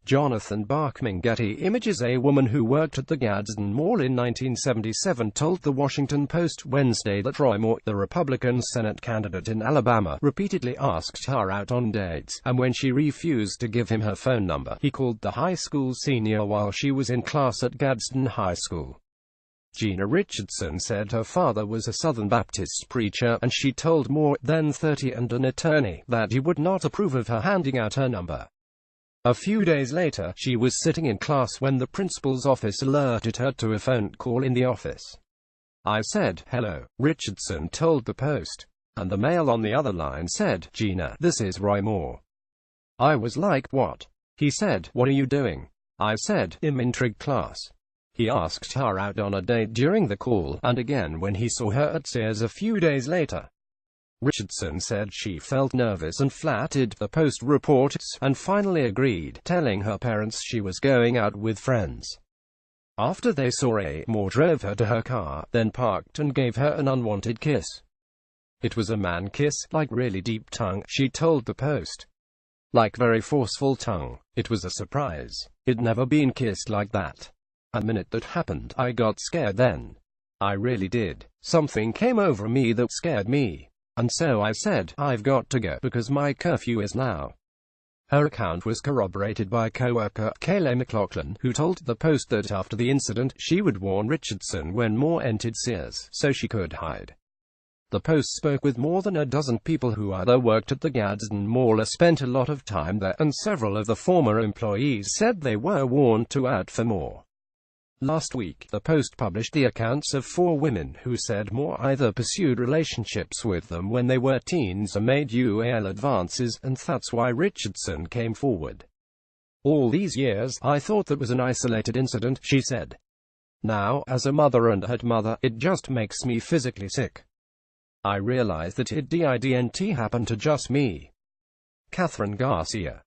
Jonathan BachmanGetty Images A woman who worked at the Gadsden Mall in 1977 told the Washington Post Wednesday that Roy Moore, the Republican Senate candidate in Alabama, repeatedly asked her out on dates, and when she refused to give him her phone number, he called the high school senior while she was in class at Gadsden High School. Gina Richardson said her father was a Southern Baptist preacher, and she told Moore, then 30 and an attorney, that he would not approve of her handing out her number. A few days later, she was sitting in class when the principal's office alerted her to a phone call in the office. "I said, hello," Richardson told the Post. And the male on the other line said, "Gina, this is Roy Moore." I was like, "What?" He said, "What are you doing?" I said, "I'm in trig class." He asked her out on a date during the call, and again when he saw her at Sears a few days later. Richardson said she felt nervous and flattered, the Post reports, and finally agreed, telling her parents she was going out with friends. After they saw A, Moore drove her to her car, then parked and gave her an unwanted kiss. "It was a man kiss, like really deep tongue," she told the Post. "Like very forceful tongue. It was a surprise. I'd never been kissed like that. The minute that happened, I got scared then. I really did. Something came over me that scared me. And so I said, I've got to go, because my curfew is now." Her account was corroborated by co-worker Kayleigh McLaughlin, who told the Post that after the incident, she would warn Richardson when Moore entered Sears, so she could hide. The Post spoke with more than a dozen people who either worked at the Gadsden Mall or spent a lot of time there, and several of the former employees said they were warned to out for Moore. Last week, the Post published the accounts of 4 women who said Moore either pursued relationships with them when they were teens or made UAL advances, and that's why Richardson came forward. "All these years, I thought that was an isolated incident," she said. "Now, as a mother and head mother, it just makes me physically sick. I realize that it didn't happen to just me." Catherine Garcia